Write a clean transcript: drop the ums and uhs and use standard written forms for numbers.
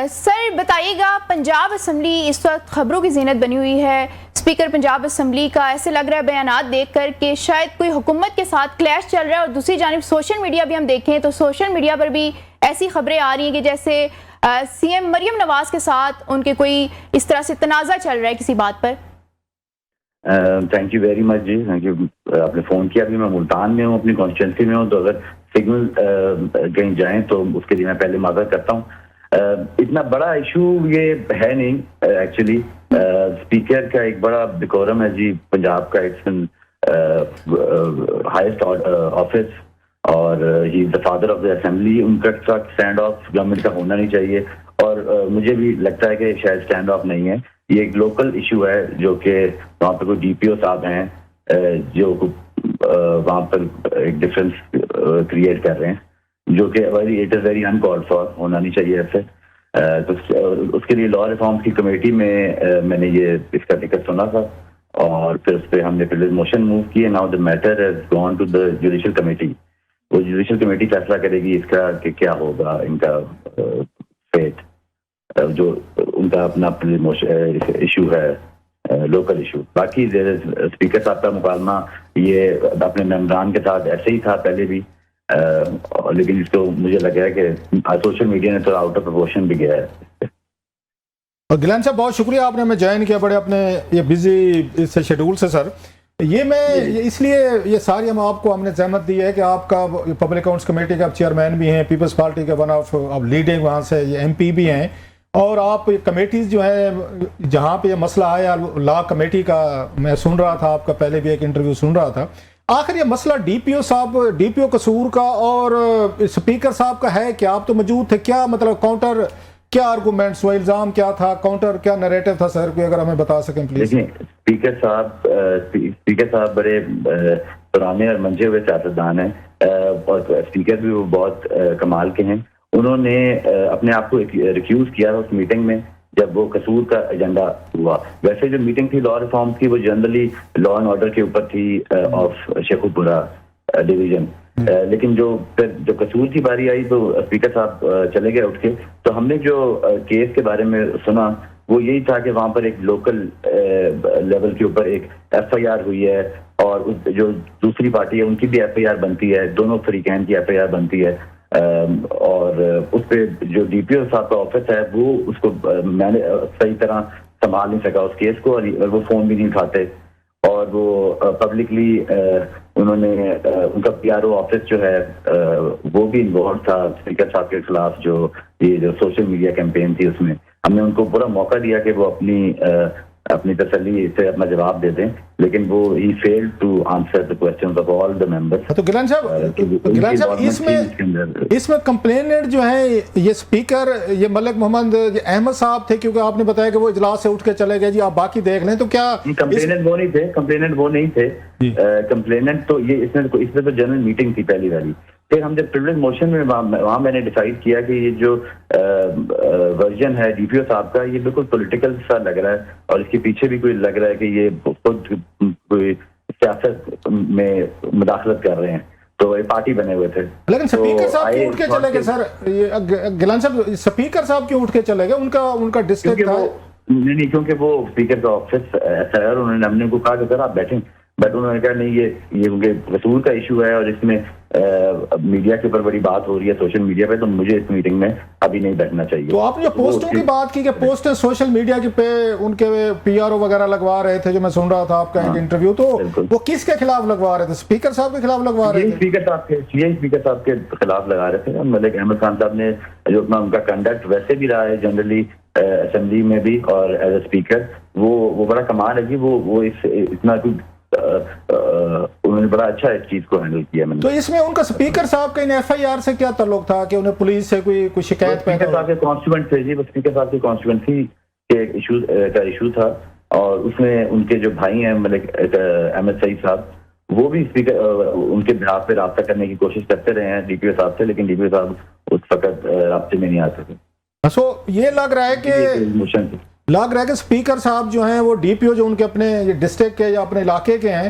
سر بتائیے گا، پنجاب اسمبلی اس وقت خبروں کی زینت بنی ہوئی ہے. اسپیکر پنجاب اسمبلی کا ایسے لگ رہا ہے بیانات دیکھ کر کہ شاید کوئی حکومت کے ساتھ کلیش چل رہا ہے، اور دوسری جانب سوشل میڈیا بھی ہم دیکھیں تو سوشل میڈیا پر بھی ایسی خبریں آ رہی ہیں کہ جیسے سی ایم مریم نواز کے ساتھ ان کے کوئی اس طرح سے تنازع چل رہا ہے کسی بات پر. Thank you very much ji, thank you. آپ نے فون کیا. ابھی میں ملتان میں ہوں، اپنی کانسٹیٹوینسی میں ہوں، تو اگر سگنل کہیں جائیں تو اس کے لیے میں پہلے معذرت کرتا ہوں. اتنا بڑا ایشو یہ ہے نہیں ایکچولی. اسپیکر کا ایک بڑا ڈیکورم ہے جی پنجاب کا. اٹس ہائیسٹ آفس اور he is the father of the assembly. ان کا اسٹینڈ آف گورنمنٹ کا ہونا نہیں چاہیے، اور مجھے بھی لگتا ہے کہ شاید اسٹینڈ آف نہیں ہے. یہ ایک لوکل ایشو ہے جو کہ وہاں پہ کوئی ڈی پی او صاحب ہیں جو وہاں پر ایک ڈفرینس کریٹ کر رہے ہیں، جو کہ it is very in called for, ہونا نہیں چاہیے ایسے. تو اس کے لیے لا ریفارم کی کمیٹی میں میں نے یہ اس کا ذکر سنا تھا، اور پھر اس پہ ہم نے پھر موشن موو کی. Now the matter has gone to the judicial committee. وہ جوڈیشل کمیٹی فیصلہ کرے گی اس کا کہ کیا ہوگا ان کا فیٹ، جو ان کا اپنا ایشو ہے لوکل ایشو. باقی اسپیکر صاحب کا مکالمہ یہ اپنے ممبران کے ساتھ ایسے ہی تھا پہلے بھی، لیکن اس کو مجھے لگا ہے کہ سوشل میڈیا نے تو آؤٹ آف پروپورشن بھی گیا ہے. گیلان صاحب بہت شکریہ، آپ نے ہمیں جوائن کیا بڑے اپنے یہ بزی اس شیڈول سے. سر یہ میں اس لیے یہ ساری ہم نے زحمت دی ہے کہ آپ کا پبلک اکاؤنٹس کمیٹی کا چیئرمین بھی ہیں، پیپلز پارٹی کے ون آف لیڈنگ وہاں سے یہ ایم پی بھی ہیں، اور آپ کمیٹیز جو ہے جہاں پہ یہ مسئلہ آیا لا کمیٹی کا میں سن رہا تھا، آپ کا پہلے بھی ایک انٹرویو سن رہا تھا. آخر یہ مسئلہ ڈی پی او قصور کا اور اسپیکر صاحب کا ہے کہ آپ تو موجود تھے، کیا مطلب کاؤنٹر کیا آرگومنٹس، وہ الزام کیا تھا، کاؤنٹر کیا نیریٹو تھا سر، کوئی اگر ہمیں بتا سکیں پلیز. دیکھیں اسپیکر صاحب بڑے پرانے اور منجھے ہوئے سیاستدان ہیں، اور اسپیکر بھی وہ بہت کمال کے ہیں. انہوں نے اپنے آپ کو ریکیوز کیا اس میٹنگ میں جب وہ قصور کا ایجنڈا ہوا. ویسے جو میٹنگ تھی لا ریفارم کی وہ جنرلی لا اینڈ آرڈر کے اوپر تھی آف شیخو پورہ ڈویژن، لیکن جو قصور کی باری آئی تو اسپیکر صاحب چلے گئے اٹھ کے. تو ہم نے جو کیس کے بارے میں سنا وہ یہی تھا کہ وہاں پر ایک لوکل لیول کے اوپر ایک ایف آئی آر ہوئی ہے، اور جو دوسری پارٹی ہے ان کی بھی ایف آئی آر بنتی ہے، دونوں فریقین کی ایف آئی آر بنتی ہے. اور اس پہ جو ڈی پی او صاحب کا آفس ہے وہ اس کو میں نے صحیح طرح سنبھال نہیں سکا اس کیس کو، اور وہ فون بھی نہیں اٹھاتے، اور وہ پبلکلی انہوں نے ان کا پی آر او آفس جو ہے وہ بھی انوالو تھا اسپیکر صاحب کے خلاف. جو سوشل میڈیا کیمپین تھی اس میں ہم نے ان کو پورا موقع دیا کہ وہ اپنی تسلی سے اپنا جواب دے دیں، لیکن وہ ہی field to answer the questions of all the members. تو گیلان صاحب اس میں کمپلیننٹ جو ہے یہ اسپیکر یہ ملک محمد احمد صاحب تھے، کیونکہ آپ نے بتایا کہ وہ اجلاس سے اٹھ کے چلے گئے. جی آپ باقی دیکھ لیں. تو کیا کمپلیننٹ وہ نہیں تھے کمپلیننٹ تو یہ اس میں تو جنرل میٹنگ تھی پہلی والی. پھر ہم جب پریویلیج موشن میں وہاں میں نے ڈیسائیڈ کیا کہ یہ جو ورژن ہے ڈی پی او صاحب کا یہ بالکل پولیٹیکل سا لگ رہا ہے، اور اس کے پیچھے بھی کوئی لگ رہا ہے کہ یہ خود کوئی سیاست میں مداخلت کر رہے ہیں، تو یہ پارٹی بنے ہوئے تھے. لیکن اسپیکر صاحب کیوں اٹھ کے چلے گئے سر؟ گیلان صاحب اسپیکر صاحب کیوں اٹھ کے چلے گئے؟ ان کا ڈسٹرکٹ تھا. نہیں، کیونکہ وہ اسپیکر کا آفس ایسا ہے، اور انہوں نے ہم نے ان کو کہا کہ سر آپ بیٹھیں، بٹ انہوں نے کہا نہیں یہ کیونکہ قصور کا ایشو ہے اور اس میں میڈیا کے اوپر بڑی بات ہو رہی ہے سوشل میڈیا پہ، تو مجھے اس میٹنگ میں ابھی نہیں بیٹھنا چاہیے. تو آپ نے جو پوسٹوں کی بات کی کہ پوسٹیں سوشل میڈیا کے پہ ان کے پی آر او وغیرہ لگوا رہے تھے، جو میں سن رہا تھا آپ کا ایک انٹرویو، تو وہ کس کے خلاف لگوا رہے تھے؟ اسپیکر صاحب کے خلاف لگوا رہے تھے؟ اسپیکر صاحب کے خلاف لگا رہے تھے. ملک احمد خان صاحب نے جو اپنا ان کا کنڈکٹ ویسے بھی رہا ہے جنرلی اسمبلی میں بھی اور ایز اے اسپیکر، وہ بڑا کمال ہے جی. وہ اتنا انہوں نے بڑا اچھا اس چیز کو ہینڈل کیا. تو اس میں ان کا اسپیکر صاحب کا ان ایف آئی آر سے کیا تعلق تھا کہ انہیں پولیس سے کوئی شکایت پیدا ہوئی؟ صاحب کے کانسٹیٹوئنٹ تھے جی، اسپیکر صاحب کی کانسٹیٹوئنسی کے ایشو تھا، اور اس میں ان کے جو بھائی ہیں ملک احمد سعید صاحب، وہ بھی اسپیکر ان کے بہاف پہ رابطہ کرنے کی کوشش کرتے رہے ہیں ڈی پی او صاحب سے، لیکن ڈی پی او صاحب اس وقت رابطے میں نہیں آ سکے. سو یہ لگ رہا ہے کہ اسپیکر صاحب جو ہیں وہ ڈی پی او جو ان کے اپنے ڈسٹرکٹ کے یا اپنے علاقے کے ہیں،